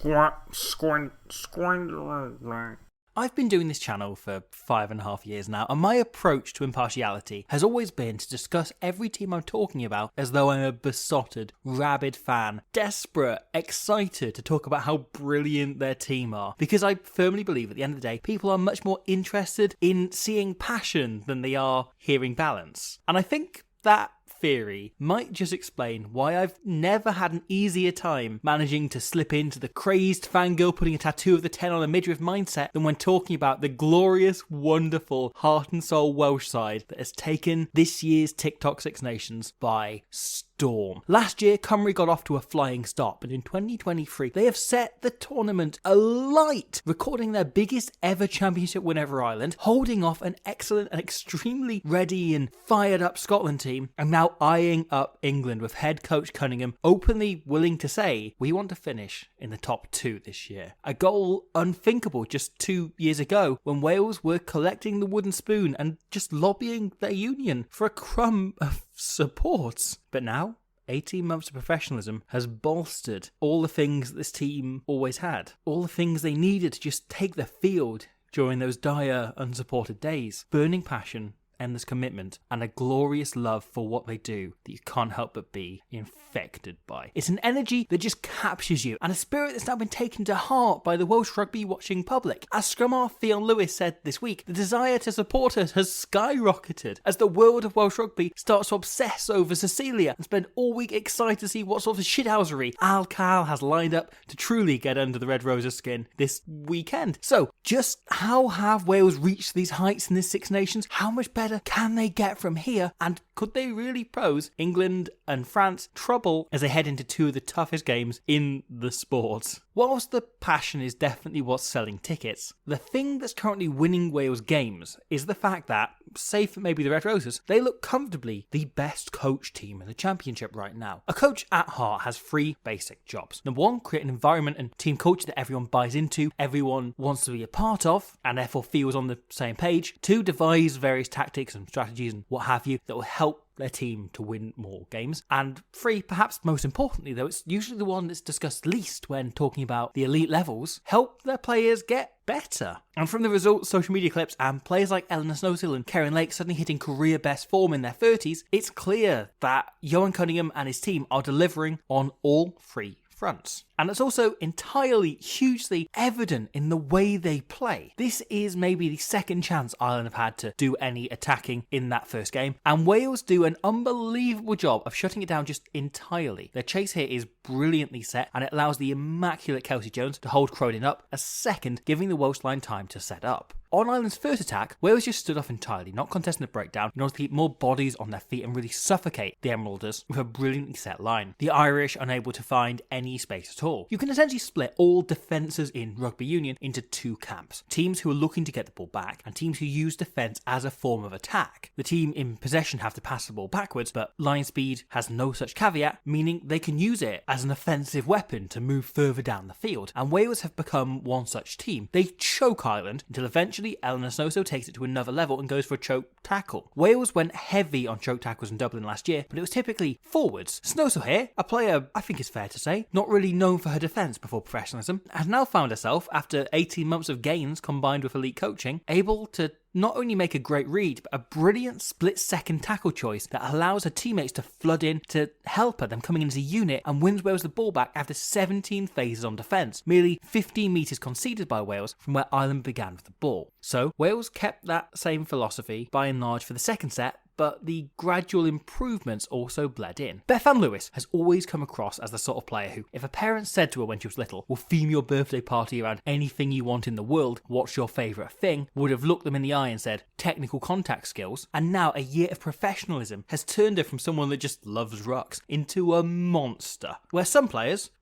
I've been doing this channel for 5.5 years now, and my approach to impartiality has always been to discuss every team I'm talking about as though I'm a besotted, rabid fan, desperate, excited to talk about how brilliant their team are. Because I firmly believe at the end of the day, people are much more interested in seeing passion than they are hearing balance. And I think that theory might just explain why I've never had an easier time managing to slip into the crazed fangirl putting a tattoo of the 10 on a midriff mindset than when talking about the glorious, wonderful, heart and soul Welsh side that has taken this year's TikTok Six Nations by storm. Last year, Cymru got off to a flying start, but in 2023, they have set the tournament alight, recording their biggest ever championship win over Ireland, holding off an excellent and extremely ready and fired up Scotland team, and now eyeing up England with head coach Cunningham openly willing to say, we want to finish in the top 2 this year. A goal unthinkable just 2 years ago when Wales were collecting the wooden spoon and just lobbying their union for a crumb of support. But now, 18 months of professionalism has bolstered all the things that this team always had. All the things they needed to just take the field during those dire, unsupported days. Burning passion, endless commitment, and a glorious love for what they do that you can't help but be infected by. It's an energy that just captures you, and a spirit that's now been taken to heart by the Welsh rugby watching public. As scrum half Fionn Lewis said this week, the desire to support us has skyrocketed as the world of Welsh rugby starts to obsess over Cecilia and spend all week excited to see what sort of shithousery Al Cal has lined up to truly get under the Red Rosa's skin this weekend. So, just how have Wales reached these heights in this Six Nations? How much better can they get from here? And could they really pose England and France trouble as they head into 2 of the toughest games in the sport? Whilst the passion is definitely what's selling tickets, the thing that's currently winning Wales games is the fact that, save for maybe the Red Roses, they look comfortably the best coach team in the championship right now. A coach at heart has 3 basic jobs. Number 1, create an environment and team culture that everyone buys into, everyone wants to be a part of, and therefore feels on the same page. 2, devise various tactics and strategies and what have you that will help their team to win more games. And 3, perhaps most importantly though, it's usually the one that's discussed least when talking about the elite levels, help their players get better. And from the results, social media clips, and players like Eleanor Snowsill and Karen Lake suddenly hitting career best form in their 30s, it's clear that Johan Cunningham and his team are delivering on all 3 fronts. And it's also entirely, hugely evident in the way they play. This is maybe the second chance Ireland have had to do any attacking in that first game, and Wales do an unbelievable job of shutting it down just entirely. Their chase here is brilliantly set, and it allows the immaculate Kelsey Jones to hold Cronin up a second, giving the Welsh line time to set up. On Ireland's first attack, Wales just stood off entirely, not contesting the breakdown, in order to keep more bodies on their feet and really suffocate the Emeralders with a brilliantly set line. The Irish unable to find any space at all. You can essentially split all defences in rugby union into 2 camps. Teams who are looking to get the ball back, and teams who use defence as a form of attack. The team in possession have to pass the ball backwards, but line speed has no such caveat, meaning they can use it as an offensive weapon to move further down the field. And Wales have become one such team. They choke Ireland until eventually Eleanor Snowsill takes it to another level and goes for a choke tackle. Wales went heavy on choke tackles in Dublin last year, but it was typically forwards. Snowsill here, a player I think is fair to say, not really known for her defence before professionalism, has now found herself, after 18 months of gains combined with elite coaching, able to not only make a great read, but a brilliant split-second tackle choice that allows her teammates to flood in to help her, them coming in as a unit, and wins Wales the ball back after 17 phases on defence, merely 15 metres conceded by Wales from where Ireland began with the ball. So Wales kept that same philosophy by and large for the second set, but the gradual improvements also bled in. Bethan Lewis has always come across as the sort of player who, if a parent said to her when she was little, we'll theme your birthday party around anything you want in the world, what's your favourite thing, would have looked them in the eye and said, technical contact skills. And now a year of professionalism has turned her from someone that just loves rucks into a monster. Where some players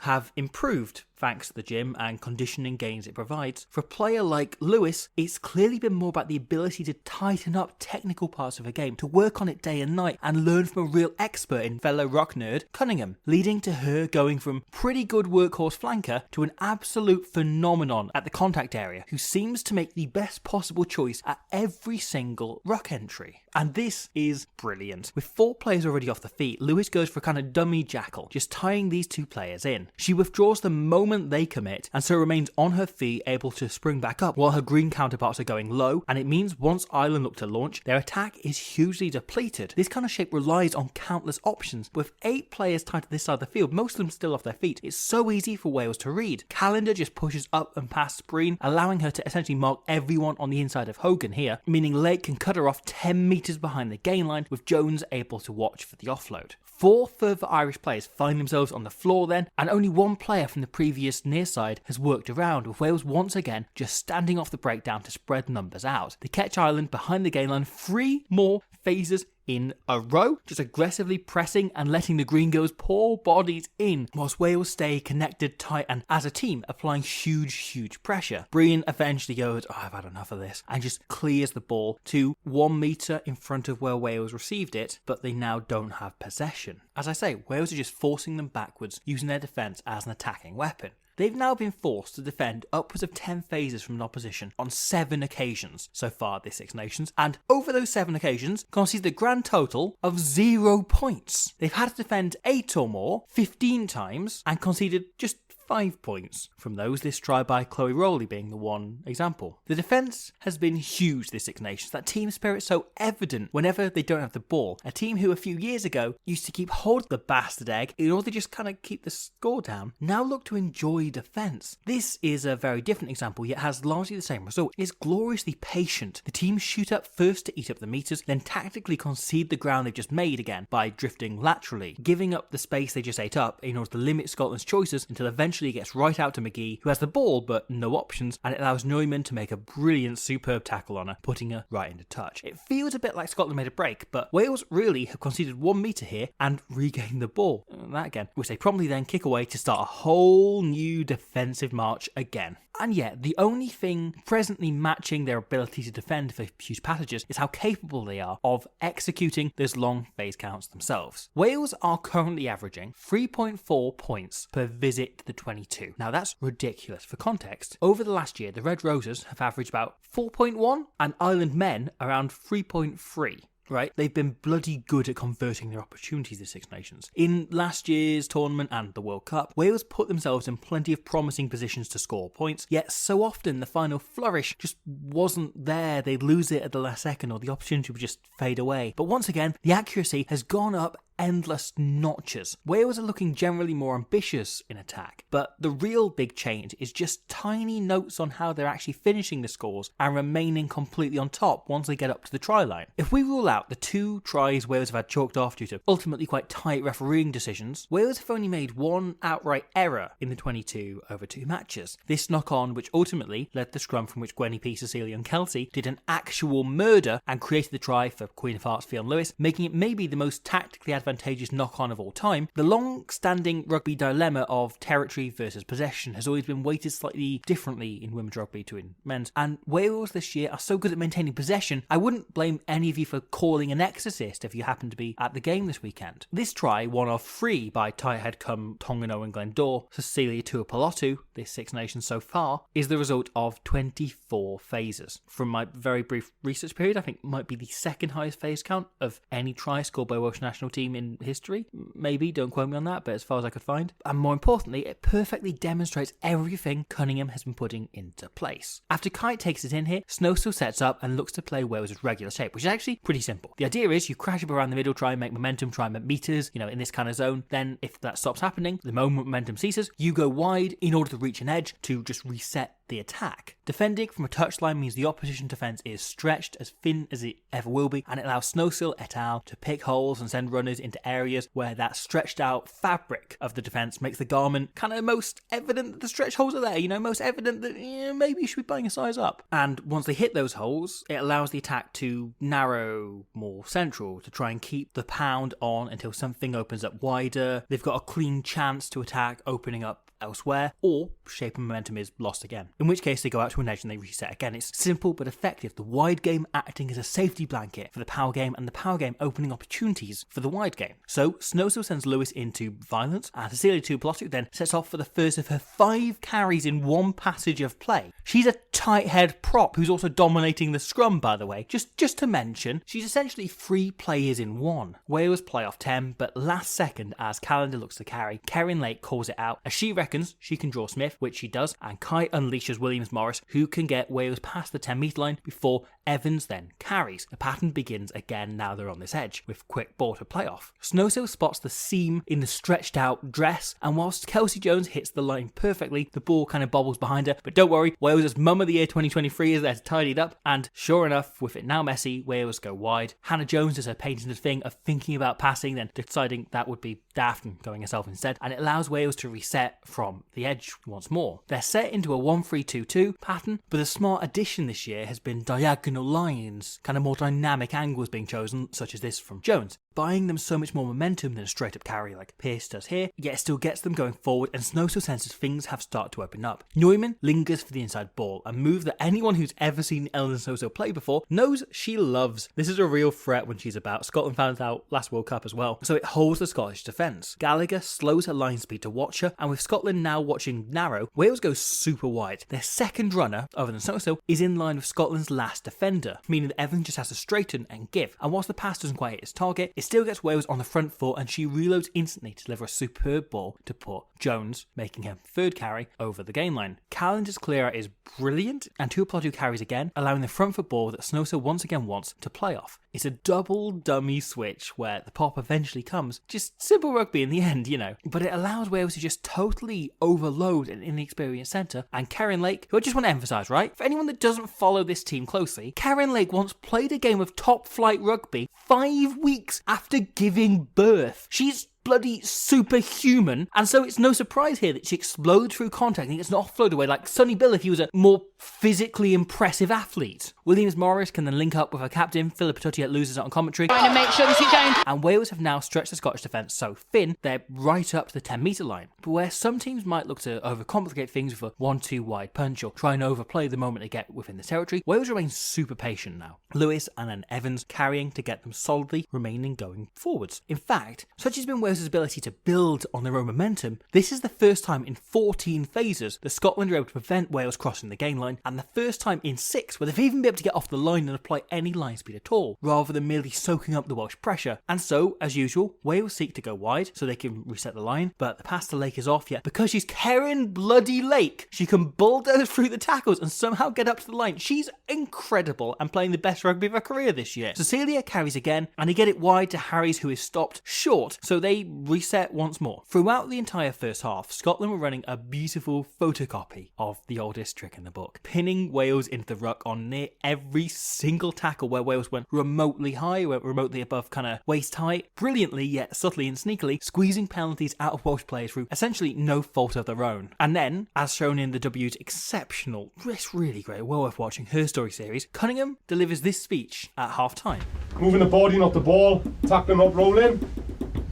have improved thanks to the gym and conditioning gains it provides. For a player like Lewis, it's clearly been more about the ability to tighten up technical parts of a game, to work on it day and night, and learn from a real expert in fellow rock nerd Cunningham, leading to her going from pretty good workhorse flanker to an absolute phenomenon at the contact area, who seems to make the best possible choice at every single ruck entry. And this is brilliant. With 4 players already off the feet, Lewis goes for a kind of dummy jackal, just tying these 2 players in. She withdraws the moment moment they commit, and so remains on her feet, able to spring back up while her green counterparts are going low, and it means once Ireland look to launch, their attack is hugely depleted. This kind of shape relies on countless options. With 8 players tied to this side of the field, most of them still off their feet, it's so easy for Wales to read. Calendar just pushes up and past Breen, allowing her to essentially mark everyone on the inside of Hogan here, meaning Lake can cut her off 10 metres behind the gain line, with Jones able to watch for the offload. 4 further Irish players find themselves on the floor then, and only 1 player from the previous near side has worked around, with Wales once again just standing off the breakdown to spread numbers out. They catch Ireland behind the gain line 3 more phases in a row, just aggressively pressing and letting the Green Girls pour bodies in, whilst Wales stay connected, tight, and as a team applying huge pressure. Breen eventually goes, I've had enough of this, and just clears the ball to 1 metre in front of where Wales received it, but they now don't have possession. As I say, Wales are just forcing them backwards, using their defence as an attacking weapon. They've now been forced to defend upwards of 10 phases from an opposition on 7 occasions so far this Six Nations, and over those 7 occasions conceded a grand total of 0 points. They've had to defend 8 or more 15 times and conceded just 5 points from those, this try by Chloe Rowley being the one example. The defence has been huge this Six Nations, that team spirit so evident whenever they don't have the ball. A team who a few years ago used to keep hold of the bastard egg in order to just kind of keep the score down, now look to enjoy defence. This is a very different example, yet has largely the same result. It is gloriously patient. The team shoot up first to eat up the metres, then tactically concede the ground they've just made again by drifting laterally, giving up the space they just ate up in order to limit Scotland's choices until eventually it gets right out to McGee, who has the ball but no options, and it allows Neumann to make a brilliant, superb tackle on her, putting her right into touch. It feels a bit like Scotland made a break, but Wales really have conceded 1 metre here and regained the ball. That again, which they promptly then kick away to start a whole new defensive march again. And yet, the only thing presently matching their ability to defend for huge passages is how capable they are of executing those long phase counts themselves. Wales are currently averaging 3.4 points per visit to the 22. Now that's ridiculous. For context, over the last year, the Red Roses have averaged about 4.1 and Ireland men around 3.3. Right? They've been bloody good at converting their opportunities, the Six Nations. In last year's tournament and the World Cup, Wales put themselves in plenty of promising positions to score points, yet so often the final flourish just wasn't there. They'd lose it at the last second or the opportunity would just fade away. But once again, the accuracy has gone up endless notches. Wales are looking generally more ambitious in attack, but the real big change is just tiny notes on how they're actually finishing the scores and remaining completely on top once they get up to the try line. If we rule out the 2 tries Wales have had chalked off due to ultimately quite tight refereeing decisions, Wales have only made 1 outright error in the 22 over 2 matches. This knock-on which ultimately led the scrum from which Gwenny P, Cecilia and Kelsey did an actual murder and created the try for Queen of Hearts Fionn Lewis, making it maybe the most tactically advantageous knock-on of all time. The long-standing rugby dilemma of territory versus possession has always been weighted slightly differently in women's rugby to in men's, and Wales this year are so good at maintaining possession, I wouldn't blame any of you for calling an exorcist if you happen to be at the game this weekend. This try, one of 3 by Tighthead cum Tongano and Glendore, Cecilia Tuapolotu, this Six Nations so far, is the result of 24 phases. From my very brief research period, I think it might be the second highest phase count of any try scored by a Welsh national team in history. Maybe, don't quote me on that, but as far as I could find. And more importantly, it perfectly demonstrates everything Cunningham has been putting into place. After Kite takes it in here, Snowsill sets up and looks to play Wales' regular shape, which is actually pretty simple. The idea is you crash up around the middle, try and make momentum, try and make meters, in this kind of zone. Then if that stops happening, the moment momentum ceases, you go wide in order to reach an edge to just reset the attack. Defending from a touchline means the opposition defence is stretched as thin as it ever will be, and it allows Snowsill et al. To pick holes and send runners into areas where that stretched out fabric of the defence makes the garment kind of most evident that the stretch holes are there, most evident that maybe you should be buying a size up. And once they hit those holes, it allows the attack to narrow more central, to try and keep the pound on until something opens up wider. They've got a clean chance to attack opening up elsewhere, or shape and momentum is lost again. In which case they go out to an edge and they reset again. It's simple but effective. The wide game acting as a safety blanket for the power game, and the power game opening opportunities for the wide game. So Snowsill sends Lewis into violence, and Cecilia Tuapolotu then sets off for the first of her 5 carries in one passage of play. She's a tight head prop who's also dominating the scrum, by the way. Just to mention, she's essentially 3 players in one. Wales play off 10, but last second as Calendar looks to carry, Kerryn Lake calls it out as she reckons reckons she can draw Smith, which she does, and Kai unleashes Williams-Morris, who can get Wales past the 10-metre line before Evans then carries. The pattern begins again now they're on this edge, with quick ball to play off. Snowsill spots the seam in the stretched out dress, and whilst Kelsey Jones hits the line perfectly, the ball kind of bobbles behind her, but don't worry, Wales' Mum of the Year 2023 is there to tidy it up, and sure enough, with it now messy, Wales go wide. Hannah Jones does her patented thing of thinking about passing, then deciding that would be daft and going herself instead, and it allows Wales to reset from the edge once more. They're set into a 1-3-2-2 pattern, but a smart addition this year has been diagonal lines, kind of more dynamic angles being chosen, such as this from Jones, buying them so much more momentum than a straight up carry like Pearce does here, yet it still gets them going forward, and Snowsill senses things have started to open up. Neumann lingers for the inside ball, a move that anyone who's ever seen Ellen Snowsill play before knows she loves. This is a real threat when she's about. Scotland found it out last World Cup as well, so it holds the Scottish defence. Gallagher slows her line speed to watch her, and with Scotland now watching narrow, Wales goes super wide. Their second runner, other than Snowsill, is in line with Scotland's last defender, meaning that Evans just has to straighten and give, and whilst the pass doesn't quite hit its target, it still gets Wales on the front foot, and she reloads instantly to deliver a superb ball to put Jones, making her third carry, over the gain line. Callender's clear out is brilliant, and Tuipulotu carries again, allowing the front foot ball that Snowsill once again wants to play off. It's a double dummy switch where the pop eventually comes. Just simple rugby in the end, you know. But it allows Wales to just totally overload an inexperienced centre. And Karen Lake, who I just want to emphasise, right? For anyone that doesn't follow this team closely, Karen Lake once played a game of top flight rugby 5 weeks after giving birth. She's bloody superhuman, and so it's no surprise here that she explodes through contact and gets an offload away like Sonny Bill if he was a more physically impressive athlete. Williams-Morris can then link up with her captain, Philippa Tuttiett loses it on commentary. Trying to make sure this is going. And Wales have now stretched the Scottish defence so thin, they're right up to the 10-metre line. But where some teams might look to overcomplicate things with a 1-2 wide punch or try and overplay the moment they get within the territory, Wales remains super patient now. Lewis and then Evans carrying to get them solidly remaining going forwards. In fact, such has been Wales' ability to build on their own momentum, this is the first time in 14 phases that Scotland are able to prevent Wales crossing the gain line, and the first time in 6 where they've even been able to get off the line and apply any line speed at all, rather than merely soaking up the Welsh pressure. And so, as usual, Wales seek to go wide so they can reset the line, but the pass to Lake is off, yet because she's Karen bloody Lake, she can bulldoze through the tackles and somehow get up to the line. She's incredible and playing the best rugby of her career this year. Cecilia carries again, and they get it wide to Harries, who is stopped short, so they reset once more. Throughout the entire first half, Scotland were running a beautiful photocopy of the oldest trick in the book, pinning Wales into the ruck on near every single tackle where Wales went remotely high, went remotely above kind of waist height, brilliantly yet subtly and sneakily squeezing penalties out of Welsh players through essentially no fault of their own. And then, as shown in the W's exceptional, it's really great, well worth watching, Her Story series, Cunningham delivers this speech at half time. Moving the body, not the ball, tackling, not rolling,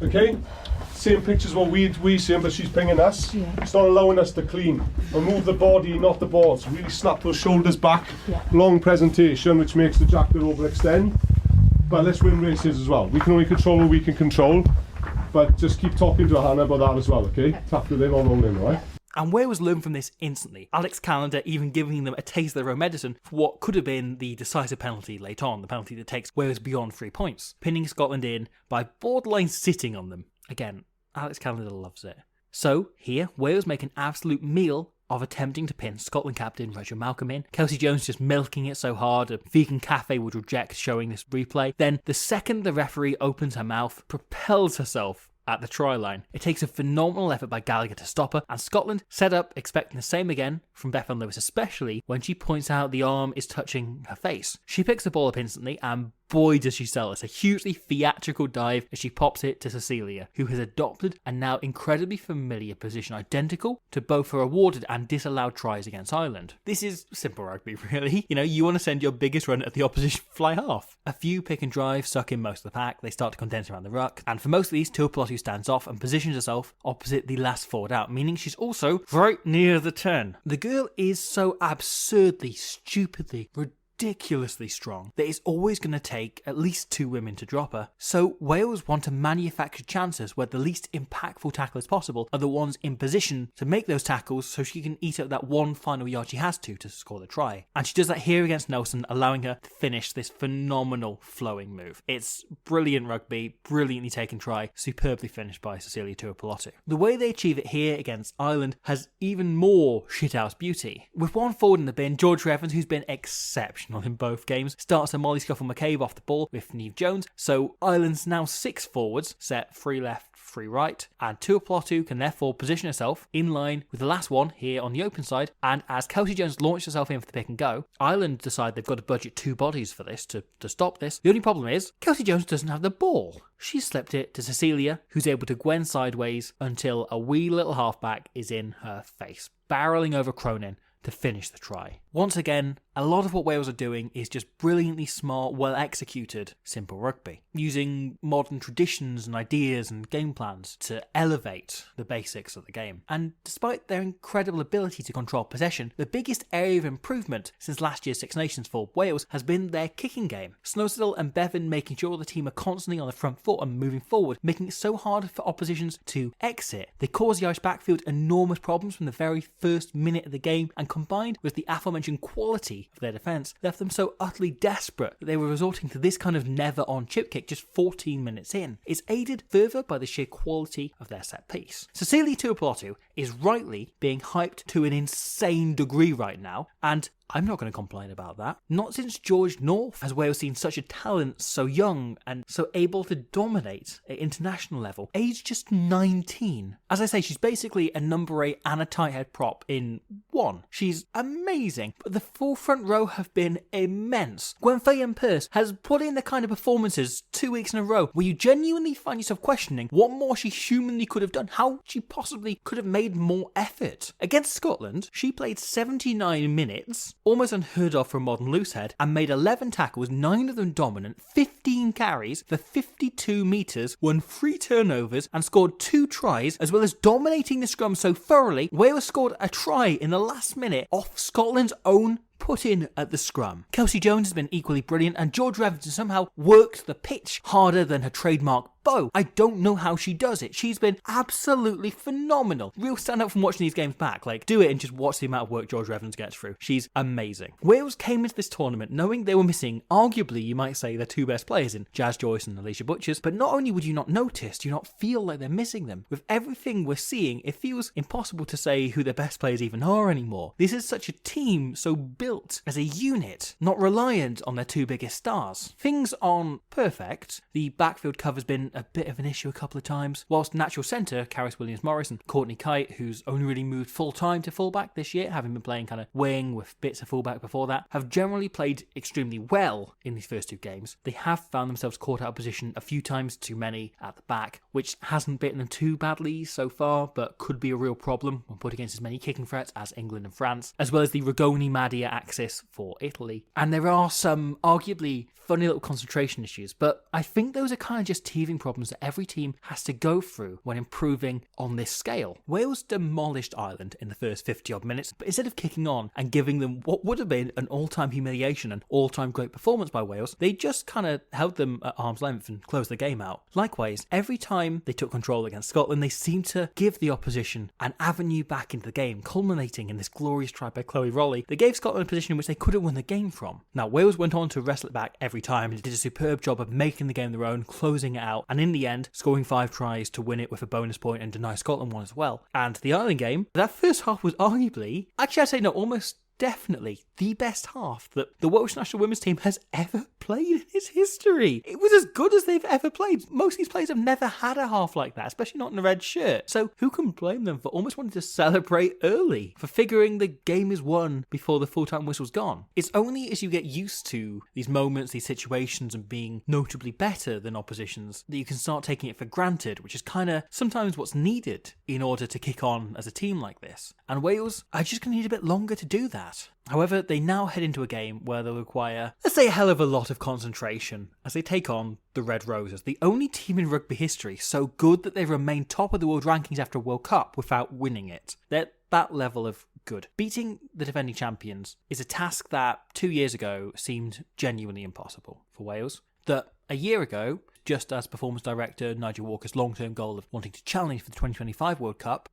okay? Same pitch as what we seen, but she's pinging us. Yeah. It's not allowing us to clean. And move the body, not the ball. So really snap those shoulders back. Yeah. Long presentation, which makes the jacket overextend. But let's win races as well. We can only control what we can control. But just keep talking to Hannah about that as well, okay? Tackle in or rolling, all right? And Wales learned from this instantly. Alex Callender even giving them a taste of their own medicine for what could have been the decisive penalty late on, the penalty that takes Wales beyond 3 points, pinning Scotland in by borderline sitting on them. Again, Alex Callender loves it. So, here, Wales make an absolute meal of attempting to pin Scotland captain Roger Malcolm in. Kelsey Jones just milking it so hard, a vegan cafe would reject showing this replay. Then, the second the referee opens her mouth, propels herself at the try line. It takes a phenomenal effort by Gallagher to stop her, and Scotland set up expecting the same again from Bethan Lewis, especially when she points out the arm is touching her face. She picks the ball up instantly, and boy does she sell us. A hugely theatrical dive as she pops it to Cecilia, who has adopted a now incredibly familiar position identical to both her awarded and disallowed tries against Ireland. This is simple rugby, really. You know, you want to send your biggest run at the opposition fly half. A few pick and drive suck in most of the pack, they start to condense around the ruck, and for most of these, Tuipulotu stands off and positions herself opposite the last forward out, meaning she's also right near the 10. The girl is so absurdly, stupidly, ridiculously strong that it's always going to take at least 2 women to drop her. So Wales want to manufacture chances where the least impactful tacklers possible are the ones in position to make those tackles so she can eat up that one final yard she has to score the try. And she does that here against Nelson, allowing her to finish this phenomenal flowing move. It's brilliant rugby, brilliantly taken try, superbly finished by Cecilia Tuipulotu. The way they achieve it here against Ireland has even more shithouse beauty. With one forward in the bin, George Evans, who's been exceptional in both games, starts a Molly Scuffle McCabe off the ball with Niamh Jones, so Ireland's now 6 forwards, set 3 left, 3 right, and Tuipulotu can therefore position herself in line with the last one here on the open side, and as Kelsey Jones launched herself in for the pick and go, Ireland decide they've got to budget 2 bodies for this to stop this. The only problem is, Kelsey Jones doesn't have the ball. She slipped it to Cecilia, who's able to Gwen sideways until a wee little halfback is in her face, barrelling over Cronin to finish the try. Once again, a lot of what Wales are doing is just brilliantly smart, well executed, simple rugby, using modern traditions and ideas and game plans to elevate the basics of the game. And despite their incredible ability to control possession, the biggest area of improvement since last year's Six Nations for Wales has been their kicking game. Snowsiddle and Bevan making sure the team are constantly on the front foot and moving forward, making it so hard for oppositions to exit. They cause the Irish backfield enormous problems from the very first minute of the game, and combined with the aforementioned quality of their defence, left them so utterly desperate that they were resorting to this kind of never-on chip kick just 14 minutes in. It's aided further by the sheer quality of their set piece. Cecilia Tuipulotu is rightly being hyped to an insane degree right now, and I'm not going to complain about that. Not since George North has Wales seen such a talent so young and so able to dominate at international level, aged just 19. As I say, she's basically a number 8 and a tight head prop in one. She's amazing, but the full front row have been immense. Gwenfeyan Pearce has put in the kind of performances 2 weeks in a row where you genuinely find yourself questioning what more she humanly could have done, how she possibly could have made more effort. Against Scotland, she played 79 minutes, almost unheard of for a modern loosehead, and made 11 tackles, 9 of them dominant, 15 carries for 52 metres, won 3 turnovers and scored 2 tries, as well as dominating the scrum so thoroughly, Wales scored a try in the last minute off Scotland's own put in at the scrum. Kelsey Jones has been equally brilliant, and George Revens has somehow worked the pitch harder than her trademark bow. I don't know how she does it. She's been absolutely phenomenal. Real stand up from watching these games back. Like, do it and just watch the amount of work George Revens gets through. She's amazing. Wales came into this tournament knowing they were missing, arguably, you might say, their 2 best players in Jazz Joyce and Alicia Butchers, but not only would you not notice, do you not feel like they're missing them. With everything we're seeing, it feels impossible to say who their best players even are anymore. This is such a team so built as a unit, not reliant on their 2 biggest stars. Things aren't perfect. The backfield cover's been a bit of an issue a couple of times, whilst natural centre, Caris Williams-Morris and Courtney Kite, who's only really moved full-time to fullback this year, having been playing kind of wing with bits of fullback before that, have generally played extremely well in these first 2 games. They have found themselves caught out of position a few times too many at the back, which hasn't bitten them too badly so far, but could be a real problem when put against as many kicking threats as England and France, as well as the Rigoni-Madia axis for Italy. And there are some arguably funny little concentration issues, but I think those are kind of just teething problems that every team has to go through when improving on this scale. Wales demolished Ireland in the first 50 odd minutes, but instead of kicking on and giving them what would have been an all-time humiliation and all-time great performance by Wales, they just kind of held them at arm's length and closed the game out. Likewise, every time they took control against Scotland, they seemed to give the opposition an avenue back into the game, culminating in this glorious try by Chloe Rowley that gave Scotland a position in which they could have won the game from. Now, Wales went on to wrestle it back every time and did a superb job of making the game their own, closing it out, and in the end, scoring 5 tries to win it with a bonus point and deny Scotland one as well. And the Ireland game, that first half was arguably, actually I'd say no, almost definitely the best half that the Welsh national women's team has ever played in its history. It was as good as they've ever played. Most of these players have never had a half like that, especially not in a red shirt. So who can blame them for almost wanting to celebrate early, for figuring the game is won before the full-time whistle's gone? It's only as you get used to these moments, these situations, and being notably better than oppositions that you can start taking it for granted, which is kind of sometimes what's needed in order to kick on as a team like this. And Wales are just going to need a bit longer to do that. However, they now head into a game where they'll require, let's say, a hell of a lot of concentration as they take on the Red Roses, the only team in rugby history so good that they remain top of the world rankings after a World Cup without winning it. They're that level of good. Beating the defending champions is a task that 2 years ago seemed genuinely impossible for Wales. That a year ago, just as performance director Nigel Walker's long-term goal of wanting to challenge for the 2025 World Cup,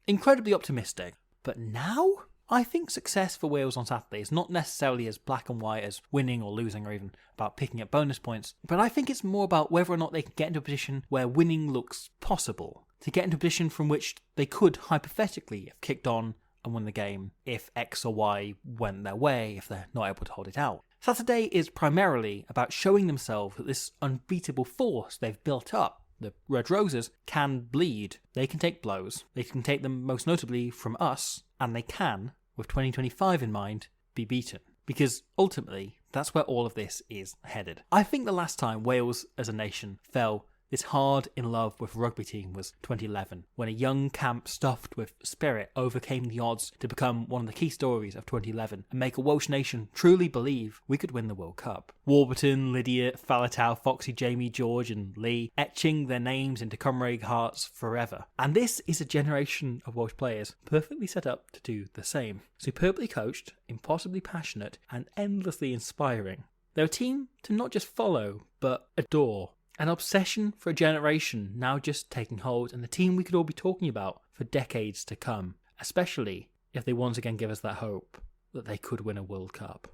incredibly optimistic. But now, I think success for Wales on Saturday is not necessarily as black and white as winning or losing or even about picking up bonus points, but I think it's more about whether or not they can get into a position where winning looks possible, to get into a position from which they could hypothetically have kicked on and won the game if X or Y went their way, if they're not able to hold it out. Saturday is primarily about showing themselves that this unbeatable force they've built up, the Red Roses, can bleed. They can take blows. They can take them most notably from us, and they can, with 2025 in mind, be beaten. Because ultimately, that's where all of this is headed. I think the last time Wales as a nation fell this hard in love with rugby team was 2011, when a young camp stuffed with spirit overcame the odds to become one of the key stories of 2011 and make a Welsh nation truly believe we could win the World Cup. Warburton, Lydia, Faletau, Foxy, Jamie, George and Lee etching their names into Cymru hearts forever. And this is a generation of Welsh players perfectly set up to do the same. Superbly coached, impossibly passionate and endlessly inspiring. They're a team to not just follow, but adore. An obsession for a generation now just taking hold, and the team we could all be talking about for decades to come, especially if they once again give us that hope that they could win a World Cup.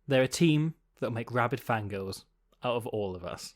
They're a team that'll make rabid fangirls out of all of us.